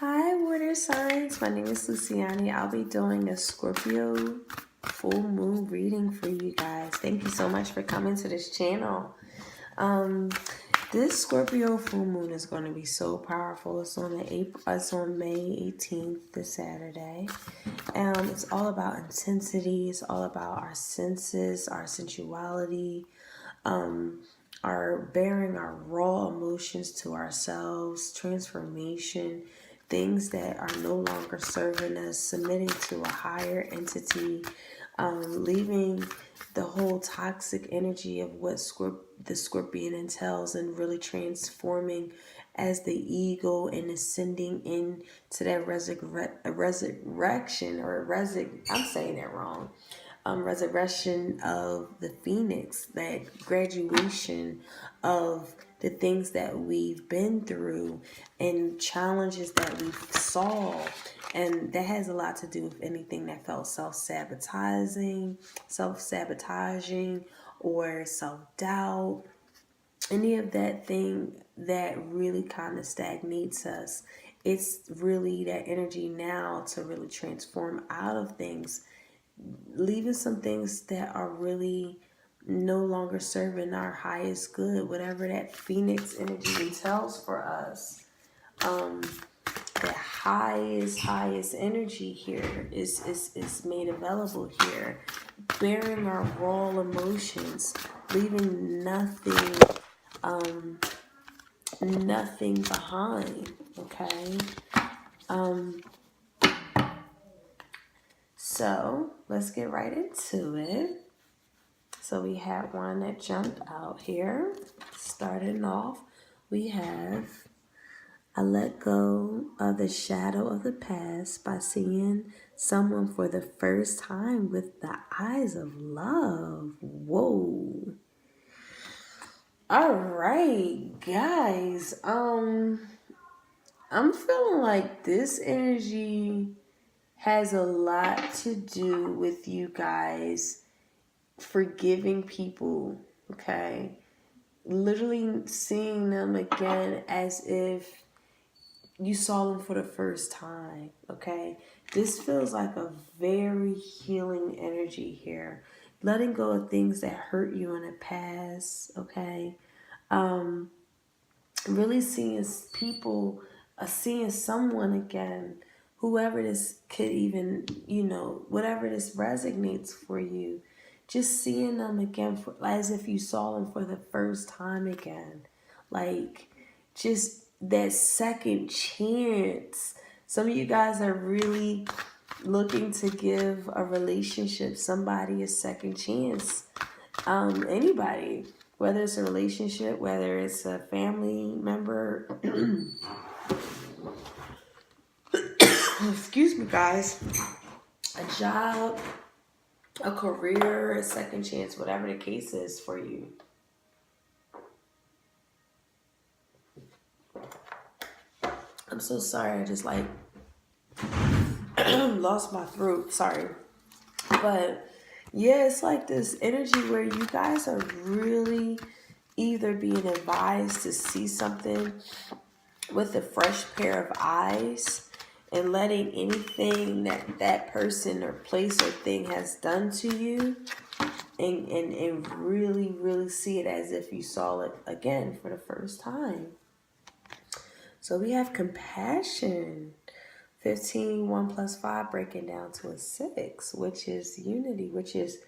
Hi, water signs. My name is Luciani. I'll be doing a Scorpio full moon reading for you guys. Thank you so much for coming to this channel. This Scorpio full moon is going to be so powerful. It's on May 18th, this Saturday. It's all about intensity. It's all about our senses, our sensuality, our bearing our raw emotions to ourselves, transformation, things that are no longer serving us, submitting to a higher entity, leaving the whole toxic energy of what the Scorpion entails and really transforming as the ego and ascending into that resurrection I'm saying that wrong. Resurrection of the phoenix, that graduation of the things that we've been through and challenges that we've solved. And that has a lot to do with anything that felt self-sabotaging or self-doubt, any of that thing that really kind of stagnates us. It's really that energy now to really transform out of things, leaving some things that are really no longer serving our highest good, whatever that phoenix energy entails for us. The highest energy here is made available here, bearing our raw emotions, leaving nothing behind. Okay. So let's get right into it. So we have one that jumped out here. Starting off, we have I let go of the shadow of the past by seeing someone for the first time with the eyes of love. Whoa. All right, guys. I'm feeling like this energy has a lot to do with you guys forgiving people, okay? Literally seeing them again as if you saw them for the first time, okay? This feels like a very healing energy here. Letting go of things that hurt you in the past, okay? Really seeing people, seeing someone again, whoever this could even, whatever this resonates for you, just seeing them again as if you saw them for the first time again. Like, just that second chance. Some of you guys are really looking to give a relationship, somebody, a second chance. Anybody, whether it's a relationship, whether it's a family member, excuse me, guys, a job, a career, a second chance, whatever the case is for you. I'm so sorry. I just lost my throat. Sorry. But yeah, it's like this energy where you guys are really either being advised to see something with a fresh pair of eyes and letting anything that person or place or thing has done to you and really see it as if you saw it again for the first time. So we have compassion. 15, 1 plus 5 breaking down to a 6, which is unity, which is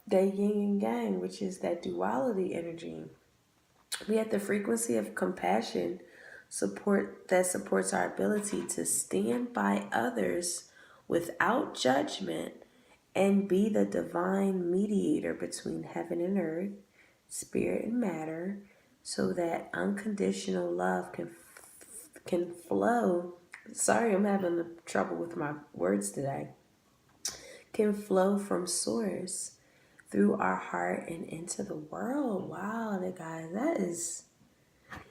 that yin and yang, which is that duality energy. We have the frequency of compassion that supports our ability to stand by others without judgment and be the divine mediator between heaven and earth, spirit and matter, so that unconditional love can flow. Sorry, I'm having trouble with my words today. Can flow from source through our heart and into the world. Wow, guys,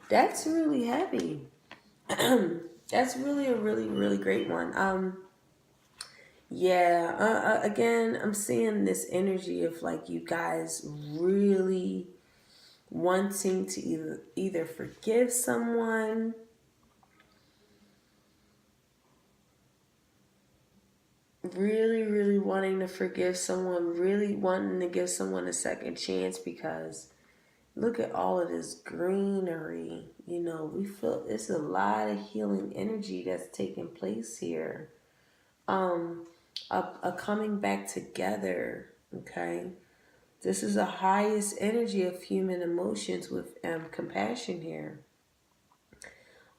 that's really heavy. That's really a really great one. Again, I'm seeing this energy of like you guys really wanting to either forgive someone, really, really wanting to forgive someone, really wanting to give someone a second chance, because look at all of this greenery. You know, we feel it's a lot of healing energy that's taking place here. Um, a coming back together, okay? This is the highest energy of human emotions with compassion here.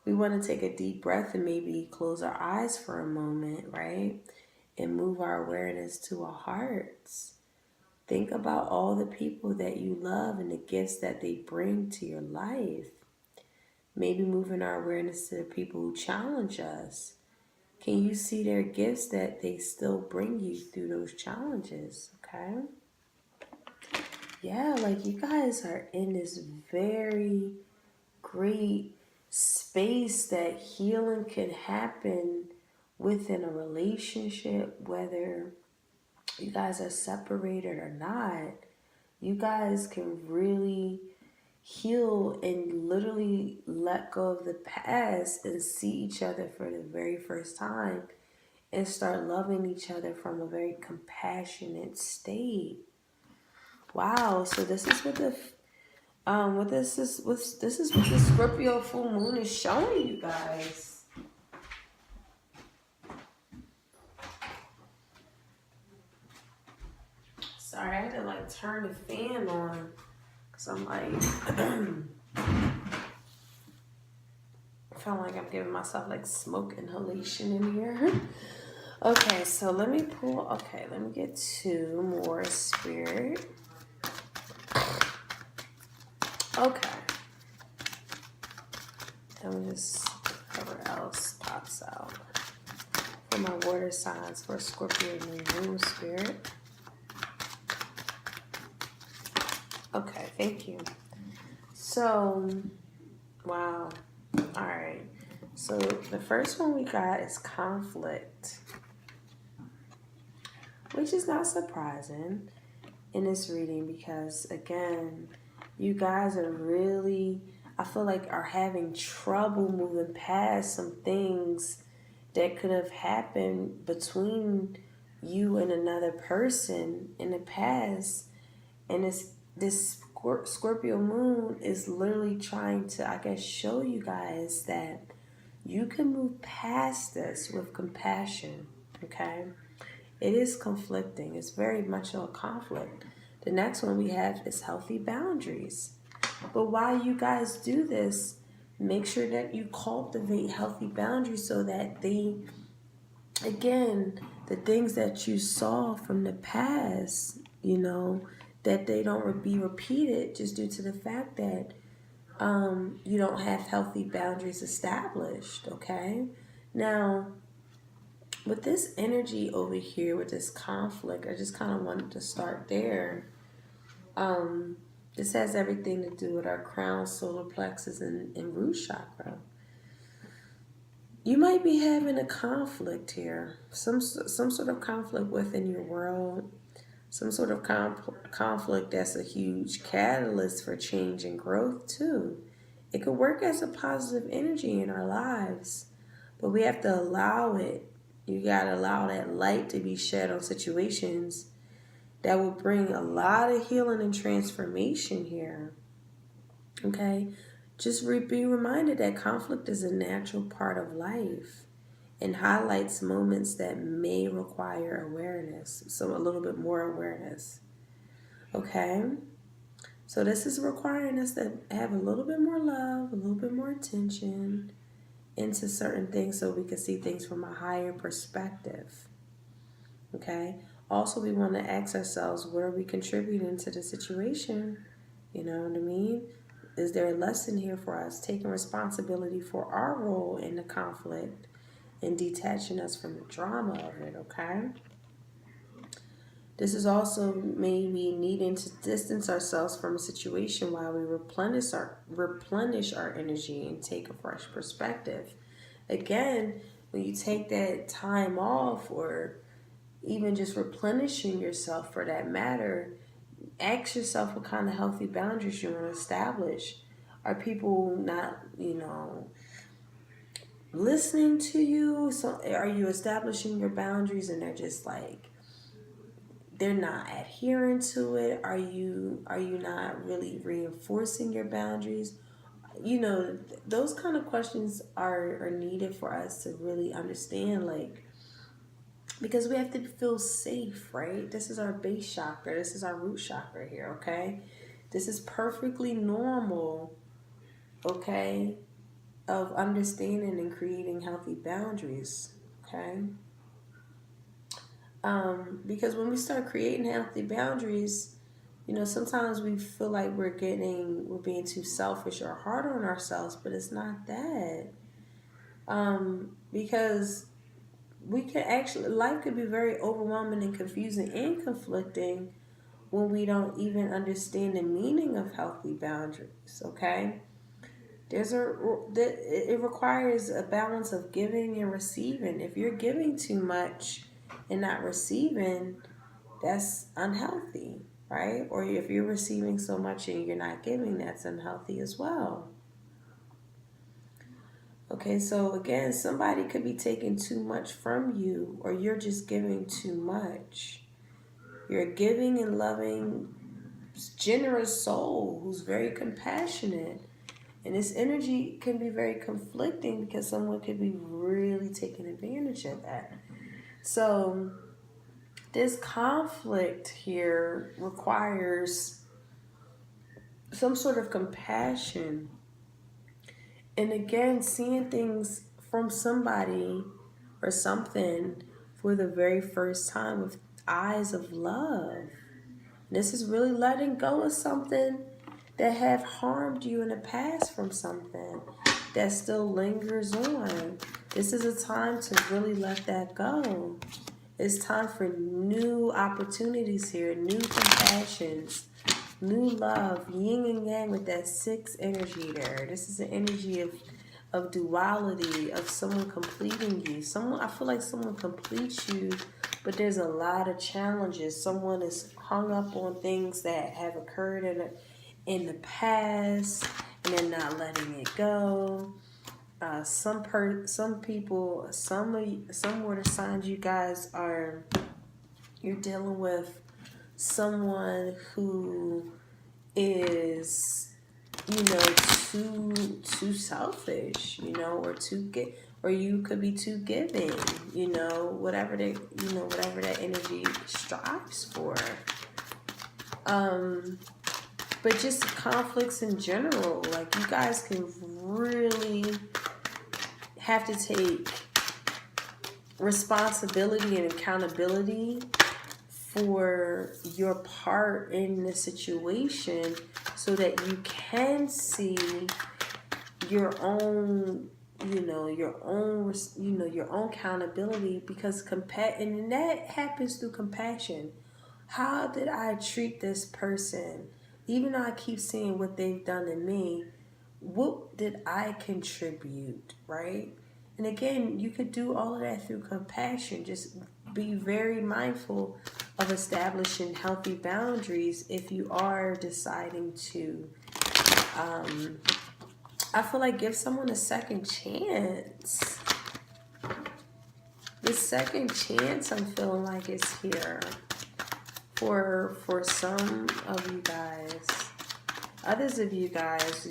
We want to take a deep breath and maybe close our eyes for a moment, right? And move our awareness to our hearts. Think about all the people that you love and the gifts that they bring to your life. Maybe moving our awareness to the people who challenge us. Can you see their gifts that they still bring you through those challenges? Okay. Yeah, like you guys are in this very great space that healing can happen within a relationship, whether you guys are separated or not. You guys can really heal and literally let go of the past and see each other for the very first time and start loving each other from a very compassionate state. Wow, so this is what the this is what the Scorpio full moon is showing you guys. Sorry, I had to like turn the fan on because I'm like I feel like I'm giving myself like smoke inhalation in here. Okay, so let me pull. Okay, let me get two more spirit. Okay. Let me just whatever else pops out for my water signs for Scorpio New Moon Spirit. Okay, thank you. So, wow. All right. So the first one we got is conflict, which is not surprising in this reading because, again, you guys are really, I feel like, are having trouble moving past some things that could have happened between you and another person in the past. And this Scorpio moon is literally trying to, I guess, show you guys that you can move past this with compassion, okay? It is conflicting. It's very much a conflict. The next one we have is healthy boundaries. But while you guys do this, make sure that you cultivate healthy boundaries so that they, again, the things that you saw from the past, you know, that they don't be repeated just due to the fact that you don't have healthy boundaries established, okay? Now, with this energy over here, with this conflict, I just kind of wanted to start there. This has everything to do with our crown, solar plexus, and root chakra. You might be having a conflict here, some sort of conflict within your world, some sort of conflict that's a huge catalyst for change and growth too. It could work as a positive energy in our lives, but we have to allow it. You got to allow that light to be shed on situations that will bring a lot of healing and transformation here. Okay? Just be reminded that conflict is a natural part of life and highlights moments that may require awareness, so a little bit more awareness. Okay? So this is requiring us to have a little bit more love, a little bit more attention into certain things so we can see things from a higher perspective. Okay? Also, we want to ask ourselves, what are we contributing to the situation? You know what I mean? Is there a lesson here for us, taking responsibility for our role in the conflict and detaching us from the drama of it, okay? This is also maybe needing to distance ourselves from a situation while we replenish our energy and take a fresh perspective. Again, when you take that time off, or even just replenishing yourself for that matter, ask yourself what kind of healthy boundaries you want to establish. Are people not, listening to you? So are you establishing your boundaries and they're just like, they're not adhering to it? Are you not really reinforcing your boundaries? You know, those kind of questions are needed for us to really understand, like, because we have to feel safe, right? This is our base chakra. This is our root chakra here, okay? This is perfectly normal, okay, of understanding and creating healthy boundaries, okay? Because when we start creating healthy boundaries, you know, sometimes we feel like we're being too selfish or hard on ourselves, but it's not that. Because we could actually, life could be very overwhelming and confusing and conflicting when we don't even understand the meaning of healthy boundaries, okay? It requires a balance of giving and receiving. If you're giving too much and not receiving, that's unhealthy, right? Or if you're receiving so much and you're not giving, that's unhealthy as well. Okay, so again, somebody could be taking too much from you, or you're just giving too much. You're a giving and loving, generous soul who's very compassionate. And this energy can be very conflicting because someone could be really taking advantage of that. So, this conflict here requires some sort of compassion. And again, seeing things from somebody or something for the very first time with eyes of love. This is really letting go of something that have harmed you in the past, from something that still lingers on. This is a time to really let that go. It's time for new opportunities here, new compassions, new love, yin and yang with that 6 energy there. This is an energy of duality, of someone completing you. I feel like someone completes you, but there's a lot of challenges. Someone is hung up on things that have occurred in the past, and they're not letting it go. Some people, some water signs, you guys you're dealing with someone who is, you know, too selfish, you know, or you could be too giving, you know, whatever that energy strives for. But just conflicts in general, like, you guys can really have to take responsibility and accountability for your part in the situation, so that you can see your own, your own accountability, because and that happens through compassion. How did I treat this person? Even though I keep seeing what they've done to me, what did I contribute, right? And again, you could do all of that through compassion. Just be very mindful of establishing healthy boundaries if you are deciding to, I feel like, give someone a second chance. The second chance, I'm feeling like, is here for some of you guys. Others of you guys,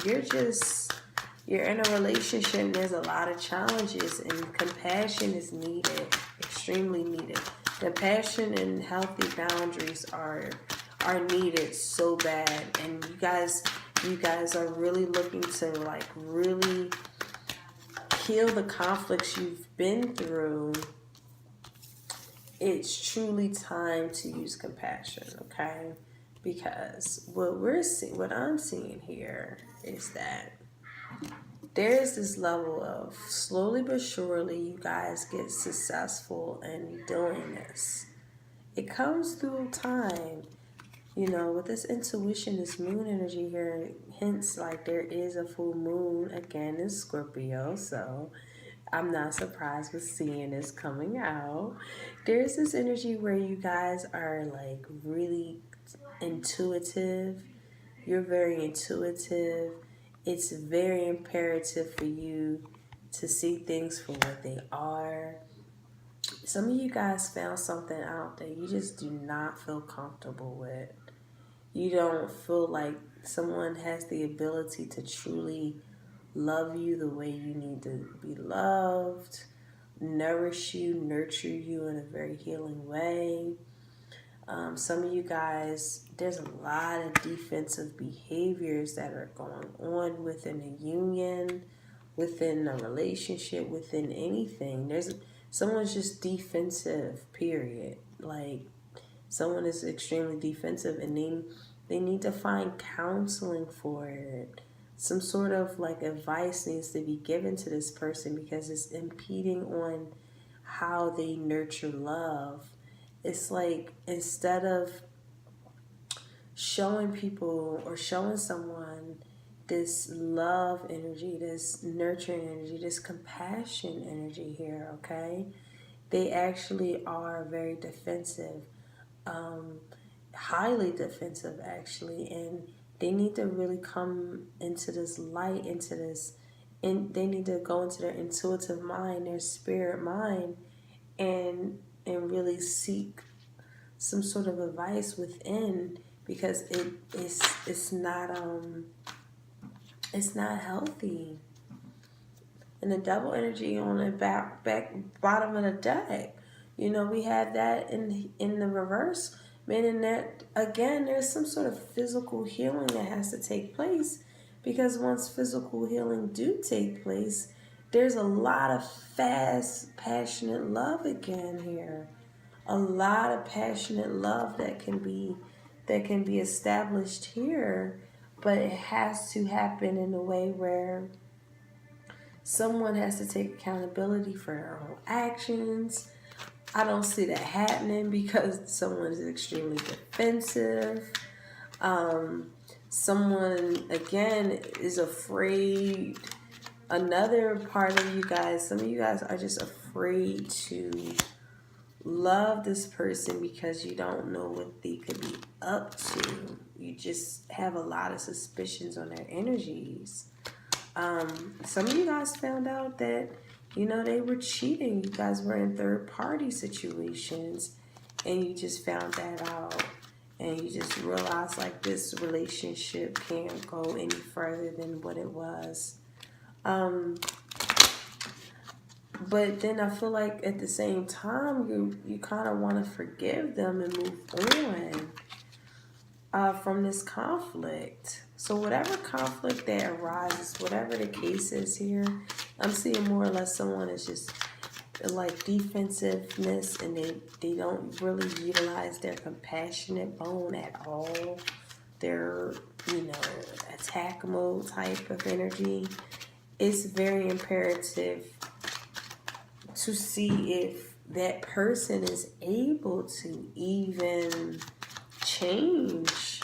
you're in a relationship and there's a lot of challenges, and compassion is needed, extremely needed. Compassion and healthy boundaries are needed so bad, and you guys are really looking to, like, really heal the conflicts you've been through. It's truly time to use compassion, okay? Because what I'm seeing here is that there is this level of, slowly but surely, you guys get successful in doing this. It comes through time. You know, with this intuition, this moon energy here, hints like there is a full moon again in Scorpio, so I'm not surprised with seeing this coming out. There's this energy where you guys are, like, really intuitive. You're very intuitive. It's very imperative for you to see things for what they are. Some of you guys found something out that you just do not feel comfortable with. You don't feel like someone has the ability to truly love you the way you need to be loved, nourish you, nurture you in a very healing way. Some of you guys, there's a lot of defensive behaviors that are going on within a union, within a relationship, within anything. Someone's just defensive, period. Like, someone is extremely defensive, and they need to find counseling for it. Some sort of like advice needs to be given to this person because it's impeding on how they nurture love. It's like, instead of showing people or showing someone this love energy, this nurturing energy, this compassion energy here, okay? They actually are very defensive, highly defensive actually, and they need to really come into this light, into this, and they need to go into their intuitive mind, their spirit mind, and really seek some sort of advice within, because it's not healthy. And the double energy on the back bottom of the deck, we had that in the reverse, meaning that again there's some sort of physical healing that has to take place, because once physical healing do take place, there's a lot of fast, passionate love again here. A lot of passionate love that can be established here, but it has to happen in a way where someone has to take accountability for their own actions. I don't see that happening because someone is extremely defensive. Someone, again, is afraid. Another part of you guys, some of you guys are just afraid to love this person because you don't know what they could be up to. You just have a lot of suspicions on their energies. Some of you guys found out that, they were cheating. You guys were in third-party situations, and you just found that out. And you just realized, like, this relationship can't go any further than what it was. But then I feel like at the same time, you kind of want to forgive them and move on from this conflict. So whatever conflict that arises, whatever the case is here, I'm seeing more or less someone is just like defensiveness, and they don't really utilize their compassionate bone at all. Their, attack mode type of energy. It's very imperative to see if that person is able to even change,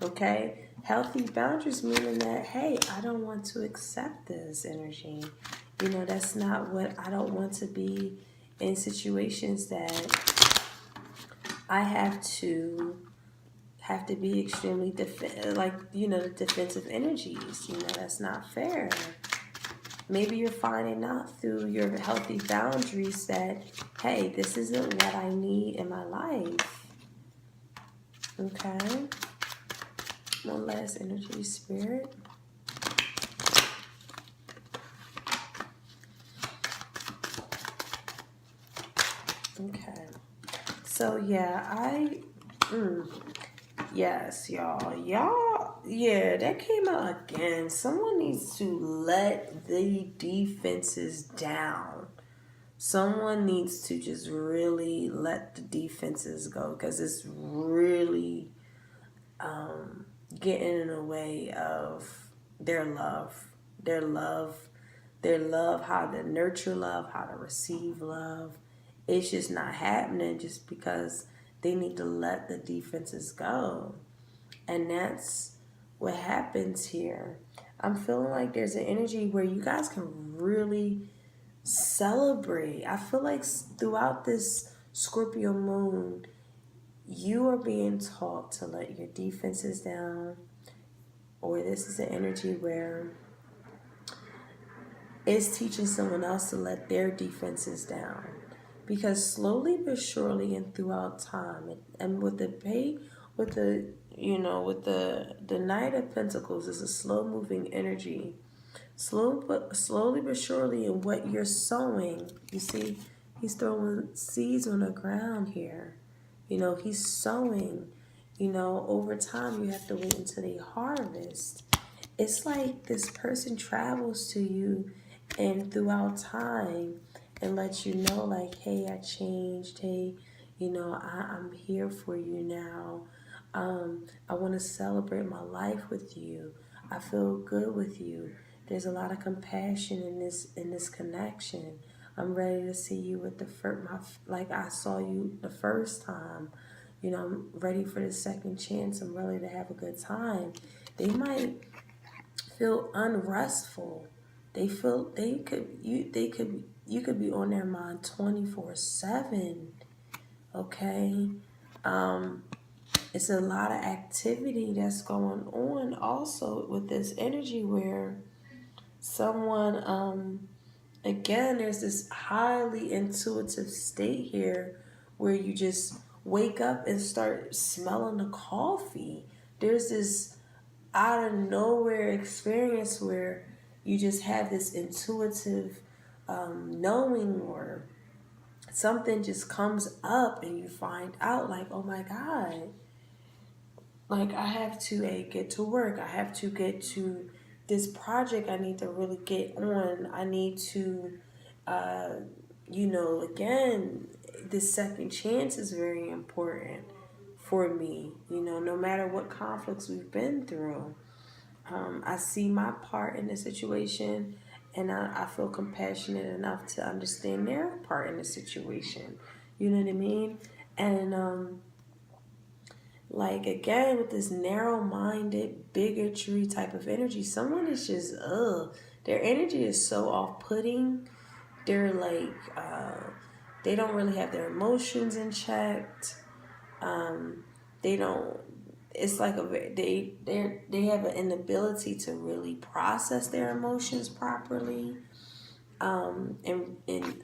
okay? Healthy boundaries meaning that, hey, I don't want to accept this energy. That's not what, I don't want to be in situations that I have to be extremely defensive energies. That's not fair. Maybe you're finding out through your healthy boundaries that, hey, this isn't what I need in my life. Okay? One last energy, Spirit. Okay. So, yeah, yes, y'all, yeah, that came out again. Someone needs to let the defenses down. Someone needs to just really let the defenses go, because it's really getting in the way of their love, how to nurture love, how to receive love. It's just not happening just because they need to let the defenses go. And that's what happens here. I'm feeling like there's an energy where you guys can really celebrate. I feel like throughout this Scorpio moon, you are being taught to let your defenses down, or this is an energy where It's teaching someone else to let their defenses down. Because slowly but surely and throughout time, and with the pay, with the, with the Knight of Pentacles is a slow moving energy. Slowly but surely in what you're sowing, you see, he's throwing seeds on the ground here. He's sowing. Over time you have to wait until they harvest. It's like this person travels to you and throughout time and lets you know, like, hey, I changed. Hey, I'm here for you now. I want to celebrate my life with you. I feel good with you. There's a lot of compassion in this connection. I'm ready to see you with like I saw you the first time. I'm ready for the second chance. I'm ready to have a good time. They might feel unrestful. You could be on their mind 24/7. Okay. It's a lot of activity that's going on also with this energy where someone, again, there's this highly intuitive state here where you just wake up and start smelling the coffee. There's this out of nowhere experience where you just have this intuitive knowing, or something just comes up and you find out, like, oh my God, like, I have to get to work. I have to get to this project I need to really get on. I need to, again, this second chance is very important for me. No matter what conflicts we've been through, I see my part in the situation, and I feel compassionate enough to understand their part in the situation. You know what I mean? And like, again, with this narrow-minded bigotry type of energy, someone is just their energy is so off-putting. They're like they don't really have their emotions in check. They don't. It's like they have an inability to really process their emotions properly. And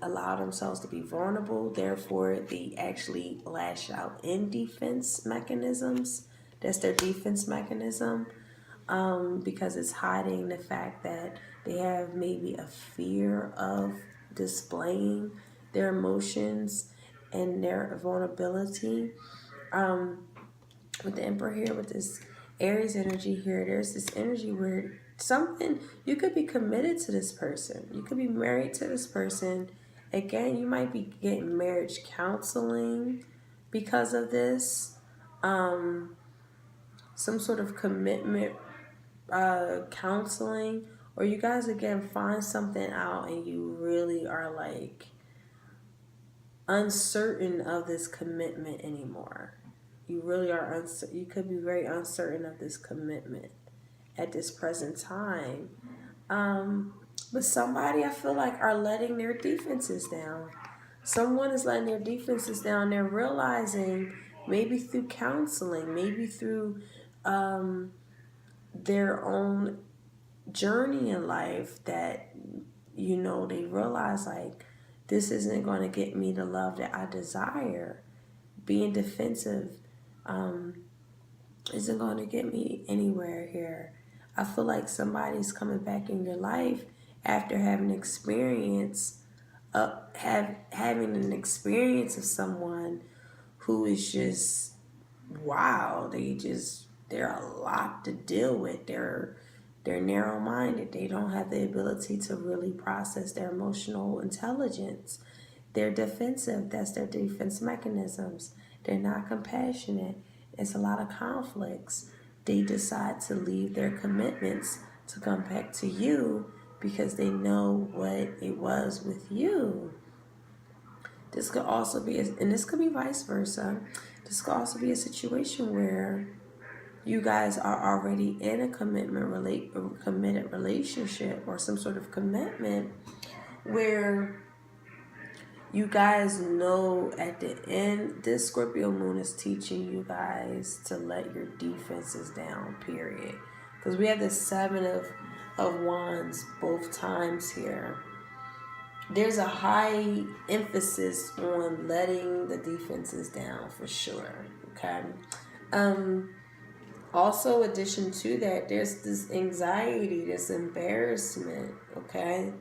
allow themselves to be vulnerable. Therefore, they actually lash out in defense mechanisms. That's their defense mechanism, because it's hiding the fact that they have maybe a fear of displaying their emotions and their vulnerability. With the Emperor here, with this Aries energy here, there's this energy where you could be committed to this person. You could be married to this person. Again, you might be getting marriage counseling because of this. Some sort of commitment counseling. Or you guys, again, find something out and you really are like uncertain of this commitment anymore. You really are uncertain. You could be very uncertain of this commitment at this present time. But somebody, I feel like, are letting their defenses down. Someone is letting their defenses down. They're realizing, maybe through counseling, maybe through their own journey in life, that, they realize, like, this isn't going to get me the love that I desire. Being defensive isn't going to get me anywhere here. I feel like somebody's coming back in your life after having having an experience of someone who is just, wow, they're a lot to deal with. They're narrow-minded. They don't have the ability to really process their emotional intelligence. They're defensive. That's their defense mechanisms. They're not compassionate. It's a lot of conflicts. They decide to leave their commitments to come back to you because they know what it was with you. This could also be, and this could be vice versa. This could also be a situation where you guys are already in a committed relationship, or some sort of commitment where you guys know at the end, this Scorpio moon is teaching you guys to let your defenses down, period. Because we have the 7 of Wands both times here. There's a high emphasis on letting the defenses down for sure. Okay. Also, addition to that, there's this anxiety, this embarrassment. Okay.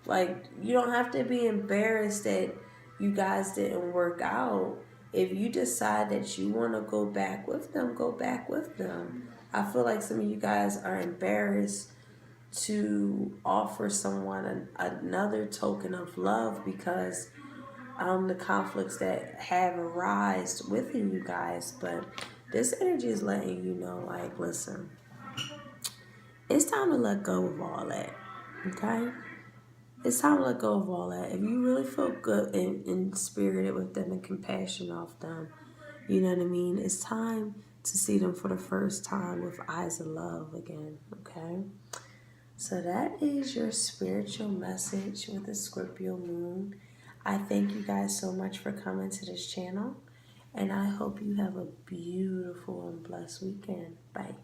Like, you don't have to be embarrassed that you guys didn't work out. If you decide that you want to go back with them, go back with them. I feel like some of you guys are embarrassed to offer someone another token of love because the conflicts that have arisen within you guys. But this energy is letting you know, like, listen, it's time to let go of all that. Okay? It's time to let go of all that. If you really feel good and spirited with them and compassion off them, you know what I mean? It's time to see them for the first time with eyes of love again, okay? So that is your spiritual message with the Scorpio moon. I thank you guys so much for coming to this channel, and I hope you have a beautiful and blessed weekend. Bye.